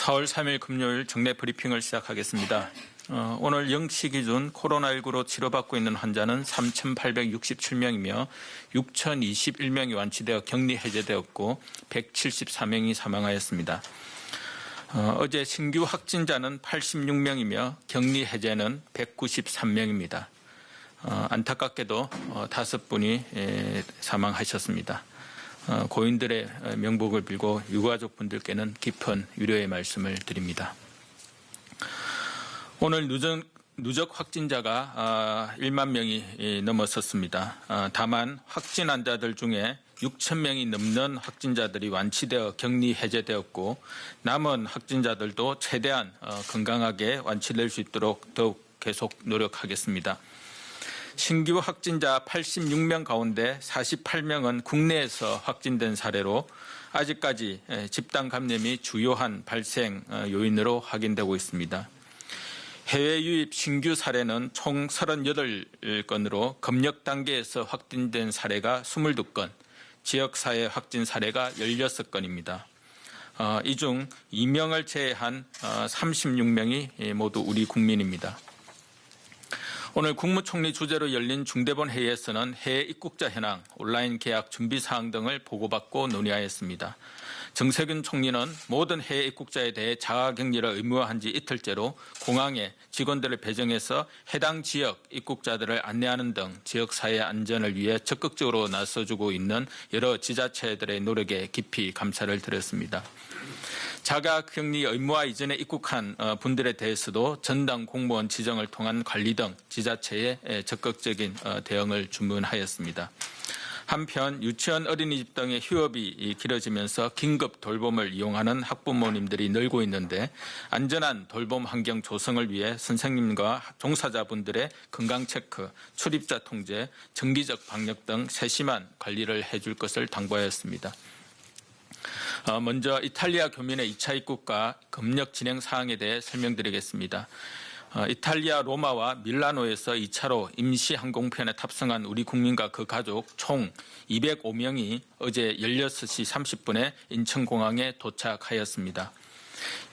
4월 3일 금요일 정례 브리핑을 시작하겠습니다. 오늘 0시 기준 코로나19로 치료받고 있는 환자는 3,867명이며 6,021명이 완치되어 격리 해제되었고 174명이 사망하였습니다. 어제 신규 확진자는 86명이며 격리 해제는 193명입니다. 안타깝게도 5분이 사망하셨습니다. 고인들의 명복을 빌고 유가족분들께는 깊은 위로의 말씀을 드립니다. 오늘 누적 확진자가 1만 명이 넘어섰습니다. 다만 확진 환자들 중에 6천 명이 넘는 확진자들이 완치되어 격리 해제되었고 남은 확진자들도 최대한 건강하게 완치될 수 있도록 더욱 계속 노력하겠습니다. 신규 확진자 86명 가운데 48명은 국내에서 확진된 사례로 아직까지 집단 감염이 주요한 발생 요인으로 확인되고 있습니다. 해외 유입 신규 사례는 총 38건으로 검역 단계에서 확진된 사례가 22건, 지역사회 확진 사례가 16건입니다. 이 중 2명을 제외한 36명이 모두 우리 국민입니다. 오늘 국무총리 주재로 열린 중대본 회의에서는 해외 입국자 현황, 온라인 계약 준비 사항 등을 보고받고 논의하였습니다. 정세균 총리는 모든 해외 입국자에 대해 자가격리를 의무화한 지 이틀째로 공항에 직원들을 배정해서 해당 지역 입국자들을 안내하는 등 지역사회 안전을 위해 적극적으로 나서주고 있는 여러 지자체들의 노력에 깊이 감사를 드렸습니다. 자가격리 의무화 이전에 입국한 분들에 대해서도 전담 공무원 지정을 통한 관리 등 지자체의 적극적인 대응을 주문하였습니다. 한편 유치원 어린이집 등의 휴업이 길어지면서 긴급 돌봄을 이용하는 학부모님들이 늘고 있는데 안전한 돌봄 환경 조성을 위해 선생님과 종사자분들의 건강 체크, 출입자 통제, 정기적 방역 등 세심한 관리를 해줄 것을 당부하였습니다. 먼저 이탈리아 교민의 2차 입국과 검역 진행 사항에 대해 설명드리겠습니다. 이탈리아 로마와 밀라노에서 2차로 임시 항공편에 탑승한 우리 국민과 그 가족 총 205명이 어제 16시 30분에 인천공항에 도착하였습니다.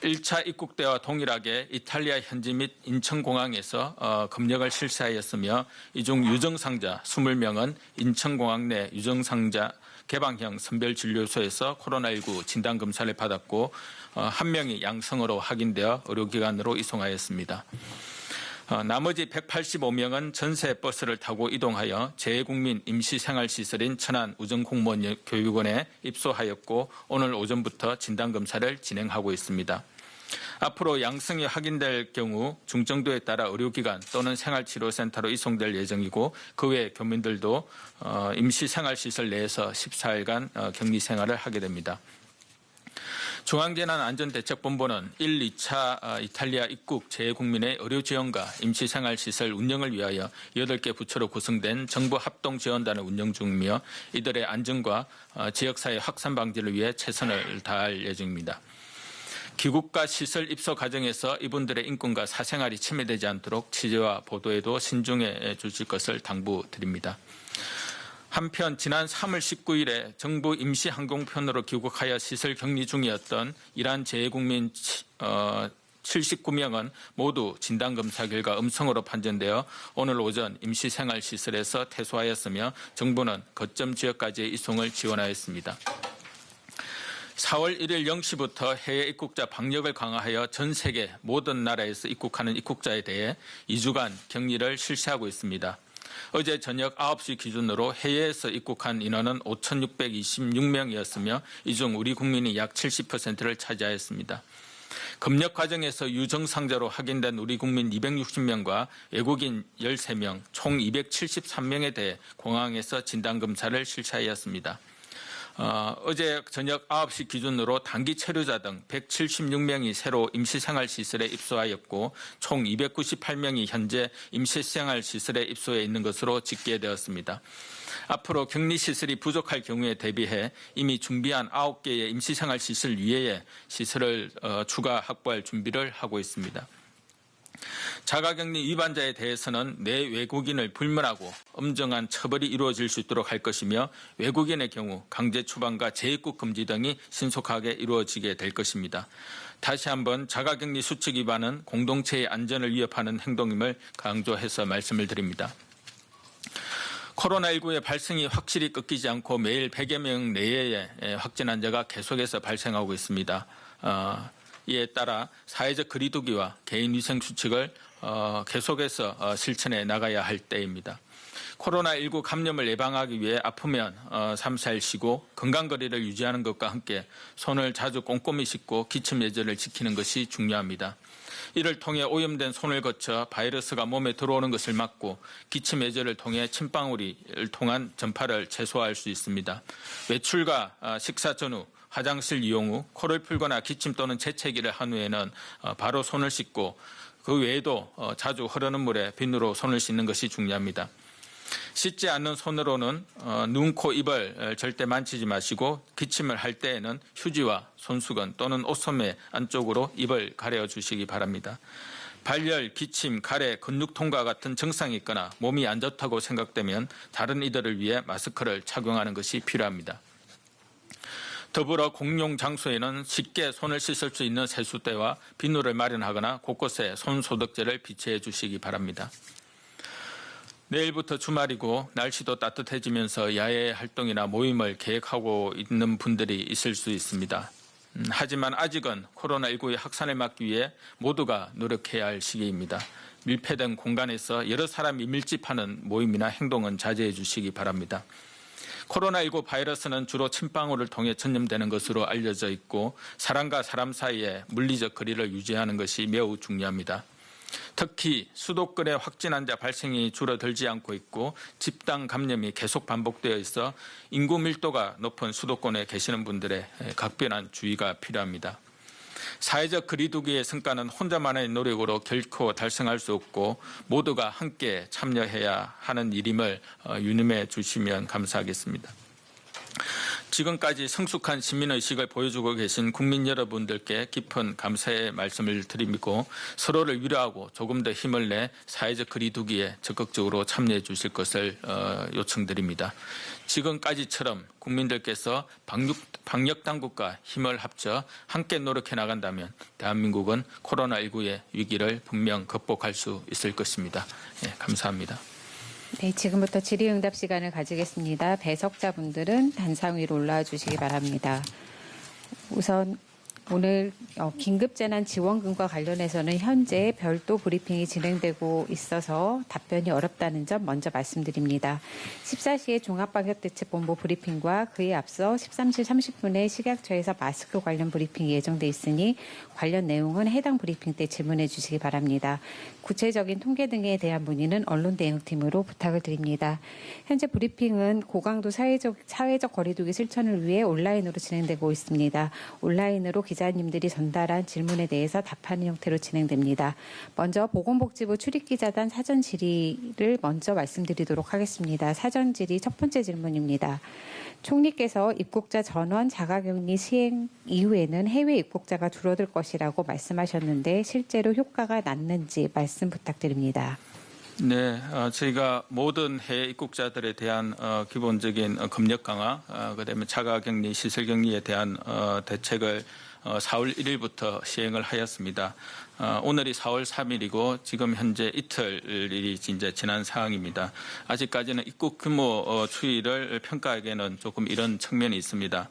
1차 입국 때와 동일하게 이탈리아 현지 및 인천공항에서 검역을 실시하였으며 이 중 유증상자 20명은 인천공항 내 유증상자 개방형 선별진료소에서 코로나19 진단검사를 받았고 1명이 양성으로 확인되어 의료기관으로 이송하였습니다. 나머지 185명은 전세 버스를 타고 이동하여 재외국민 임시생활시설인 천안우정공무원교육원에 입소하였고 오늘 오전부터 진단검사를 진행하고 있습니다. 앞으로 양성이 확인될 경우 중증도에 따라 의료기관 또는 생활치료센터로 이송될 예정이고 그 외 교민들도 임시생활시설 내에서 14일간 격리생활을 하게 됩니다. 중앙재난안전대책본부는 1, 2차 이탈리아 입국 재외국민의 의료지원과 임시생활시설 운영을 위하여 8개 부처로 구성된 정부 합동지원단을 운영 중이며 이들의 안전과 지역사회 확산 방지를 위해 최선을 다할 예정입니다. 귀국과 시설 입소 과정에서 이분들의 인권과 사생활이 침해되지 않도록 취재와 보도에도 신중해 주실 것을 당부드립니다. 한편 지난 3월 19일에 정부 임시항공편으로 귀국하여 시설 격리 중이었던 이란 재외국민 79명은 모두 진단검사 결과 음성으로 판정되어 오늘 오전 임시생활시설에서 퇴소하였으며 정부는 거점 지역까지의 이송을 지원하였습니다. 4월 1일 0시부터 해외 입국자 방역을 강화하여 전 세계 모든 나라에서 입국하는 입국자에 대해 2주간 격리를 실시하고 있습니다. 어제 저녁 9시 기준으로 해외에서 입국한 인원은 5,626명이었으며 이 중 우리 국민이 약 70%를 차지하였습니다. 검역 과정에서 유증상자로 확인된 우리 국민 260명과 외국인 13명, 총 273명에 대해 공항에서 진단검사를 실시하였습니다. 어제 저녁 9시 기준으로 단기 체류자 등 176명이 새로 임시생활시설에 입소하였고 총 298명이 현재 임시생활시설에 입소해 있는 것으로 집계되었습니다. 앞으로 격리시설이 부족할 경우에 대비해 이미 준비한 9개의 임시생활시설 이외에 시설을 추가 확보할 준비를 하고 있습니다. 자가격리 위반자에 대해서는 내 외국인을 불문하고 엄정한 처벌이 이루어질 수 있도록 할 것이며 외국인의 경우 강제 추방과 재입국 금지 등이 신속하게 이루어지게 될 것입니다. 다시 한번 자가격리 수칙 위반은 공동체의 안전을 위협하는 행동임을 강조해서 말씀을 드립니다. 코로나19의 발생이 확실히 꺾이지 않고 매일 100여 명 내외의 확진 환자가 계속해서 발생하고 있습니다. 이에 따라 사회적 거리두기와 개인위생 수칙을 계속해서 실천해 나가야 할 때입니다. 코로나19 감염을 예방하기 위해 아프면 3, 4일 쉬고 건강거리를 유지하는 것과 함께 손을 자주 꼼꼼히 씻고 기침 예절을 지키는 것이 중요합니다. 이를 통해 오염된 손을 거쳐 바이러스가 몸에 들어오는 것을 막고 기침 예절을 통해 침방울을 통한 전파를 최소화할 수 있습니다. 외출과 식사 전후, 화장실 이용 후, 코를 풀거나 기침 또는 재채기를 한 후에는 바로 손을 씻고 그 외에도 자주 흐르는 물에 비누로 손을 씻는 것이 중요합니다. 씻지 않는 손으로는 눈, 코, 입을 절대 만지지 마시고 기침을 할 때에는 휴지와 손수건 또는 옷소매 안쪽으로 입을 가려 주시기 바랍니다. 발열, 기침, 가래, 근육통과 같은 증상이 있거나 몸이 안 좋다고 생각되면 다른 이들을 위해 마스크를 착용하는 것이 필요합니다. 더불어 공용 장소에는 쉽게 손을 씻을 수 있는 세수대와 비누를 마련하거나 곳곳에 손소독제를 비치해 주시기 바랍니다. 내일부터 주말이고 날씨도 따뜻해지면서 야외 활동이나 모임을 계획하고 있는 분들이 있을 수 있습니다. 하지만 아직은 코로나19의 확산을 막기 위해 모두가 노력해야 할 시기입니다. 밀폐된 공간에서 여러 사람이 밀집하는 모임이나 행동은 자제해 주시기 바랍니다. 코로나19 바이러스는 주로 침방울을 통해 전염되는 것으로 알려져 있고 사람과 사람 사이에 물리적 거리를 유지하는 것이 매우 중요합니다. 특히 수도권의 확진 환자 발생이 줄어들지 않고 있고 집단 감염이 계속 반복되어 있어 인구 밀도가 높은 수도권에 계시는 분들의 각별한 주의가 필요합니다. 사회적 거리두기의 성과는 혼자만의 노력으로 결코 달성할 수 없고 모두가 함께 참여해야 하는 일임을 유념해 주시면 감사하겠습니다. 지금까지 성숙한 시민의식을 보여주고 계신 국민 여러분들께 깊은 감사의 말씀을 드리고 서로를 위로하고 조금 더 힘을 내 사회적 거리두기에 적극적으로 참여해 주실 것을 요청드립니다. 지금까지처럼 국민들께서 방역당국과 힘을 합쳐 함께 노력해 나간다면 대한민국은 코로나19의 위기를 분명 극복할 수 있을 것입니다. 네, 감사합니다. 네, 지금부터 질의응답 시간을 가지겠습니다. 배석자분들은 단상 위로 올라와 주시기 바랍니다. 우선 오늘 긴급재난지원금과 관련해서는 현재 별도 브리핑이 진행되고 있어서 답변이 어렵다는 점 먼저 말씀드립니다. 14시에 종합방역대책본부 브리핑과 그에 앞서 13시 30분에 식약처에서 마스크 관련 브리핑이 예정돼 있으니 관련 내용은 해당 브리핑 때 질문해 주시기 바랍니다. 구체적인 통계 등에 대한 문의는 언론대응팀으로 부탁을 드립니다. 현재 브리핑은 고강도 사회적 거리두기 실천을 위해 온라인으로 진행되고 있습니다. 온라인으로 기자님들이 전달한 질문에 대해서 답하는 형태로 진행됩니다. 먼저 보건복지부 출입기자단 사전 질의를 먼저 말씀드리도록 하겠습니다. 사전 질의 첫 번째 질문입니다. 총리께서 입국자 전원 자가격리 시행 이후에는 해외 입국자가 줄어들 것이라고 말씀하셨는데 실제로 효과가 났는지 말씀 부탁드립니다. 네, 저희가 모든 해외 입국자들에 대한 기본적인 검역 강화, 그다음에 자가격리, 시설격리에 대한 대책을 4월 1일부터 시행을 하였습니다. 오늘이 4월 3일이고 지금 현재 이틀이 이제 지난 상황입니다. 아직까지는 입국 규모 추이를 평가하기에는 조금 이런 측면이 있습니다.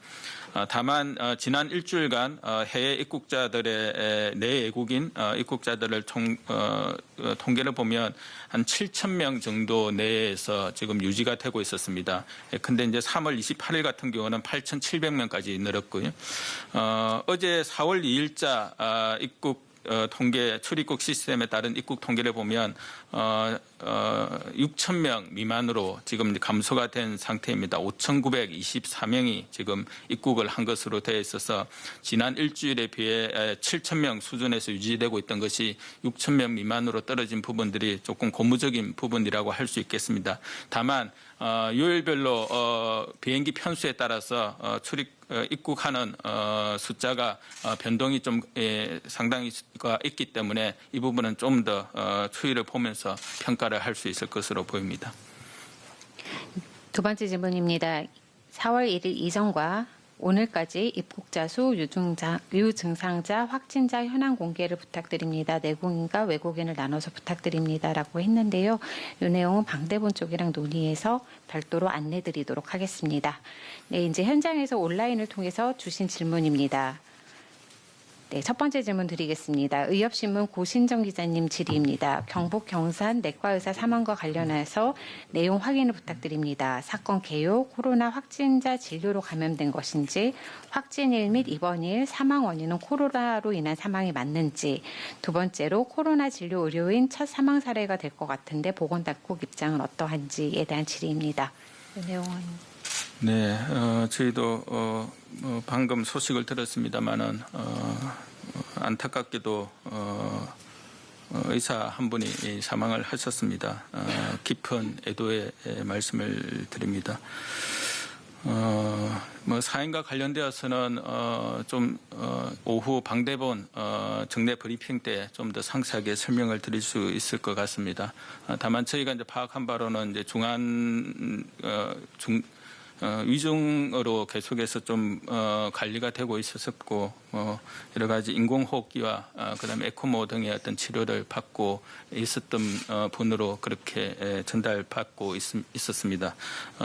다만 지난 일주일간 해외 입국자들의 내외국인 입국자들을 통계를 보면 한 7,000명 정도 내에서 지금 유지가 되고 있었습니다. 근데 이제 3월 28일 같은 경우는 8,700명까지 늘었고요. 어제 4월 2일자 입국 통계 출입국 시스템에 따른 입국 통계를 보면 6,000명 미만으로 지금 감소가 된 상태입니다. 5,924명이 지금 입국을 한 것으로 되어 있어서 지난 일주일에 비해 7,000명 수준에서 유지되고 있던 것이 6,000명 미만으로 떨어진 부분들이 조금 고무적인 부분이라고 할 수 있겠습니다. 다만 요일별로 비행기 편수에 따라서 입국하는 숫자가 변동이 좀 상당히 있기 때문에 이 부분은 좀 더 추이를 보면서 평가를 할 수 있을 것으로 보입니다. 두 번째 질문입니다. 4월 1일 이전과 오늘까지 입국자 수, 유증상자, 확진자 현황 공개를 부탁드립니다. 내국인과 외국인을 나눠서 부탁드립니다라고 했는데요. 이 내용은 방대본 쪽이랑 논의해서 별도로 안내드리도록 하겠습니다. 네, 이제 현장에서 온라인을 통해서 주신 질문입니다. 네, 첫 번째 질문 드리겠습니다. 의협신문 고신정 기자님 질의입니다. 경북 경산 내과의사 사망과 관련해서 내용 확인을 부탁드립니다. 사건 개요, 코로나 확진자 진료로 감염된 것인지, 확진일 및 입원일, 사망 원인은 코로나로 인한 사망이 맞는지, 두 번째로 코로나 진료 의료인 첫 사망 사례가 될 것 같은데 보건당국 입장은 어떠한지에 대한 질의입니다. 이 내용은 네, 저희도 방금 소식을 들었습니다만은 안타깝게도 의사 한 분이 사망을 하셨습니다. 깊은 애도의 말씀을 드립니다. 사인과 관련되어서는 오후 방대본 정례 브리핑 때 좀 더 상세하게 설명을 드릴 수 있을 것 같습니다. 다만 저희가 이제 파악한 바로는 이제 위중으로 계속해서 좀 관리가 되고 있었고 여러 가지 인공호흡기와 그다음에 에코모 등의 어떤 치료를 받고 있었던 분으로 그렇게 전달받고 있었습니다.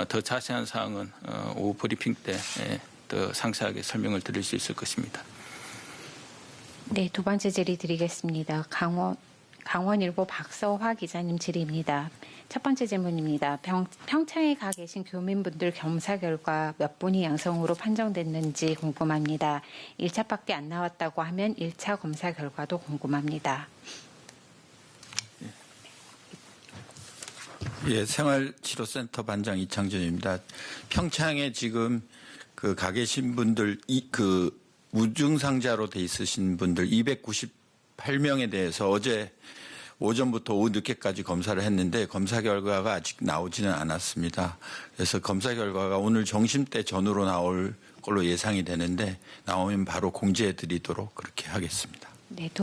더 자세한 사항은 오후 브리핑 때 더 상세하게 설명을 드릴 수 있을 것입니다. 네, 두 번째 질의 드리겠습니다. 강원일보 박서화 기자님 질의입니다. 첫 번째 질문입니다. 평창에 가 계신 교민분들 검사 결과 몇 분이 양성으로 판정됐는지 궁금합니다. 1차밖에 안 나왔다고 하면 1차 검사 결과도 궁금합니다. 예, 생활치료센터 반장 이창준입니다. 평창에 지금 가 계신 분들, 무증상자로 돼 있으신 분들 298명에 대해서 어제 오전부터 오후 늦게까지 검사를 했는데 검사 결과가 아직 나오지는 않았습니다. 그래서 검사 결과가 오늘 점심때 전후로 나올 걸로 예상이 되는데 나오면 바로 공지해 드리도록 그렇게 하겠습니다. 네,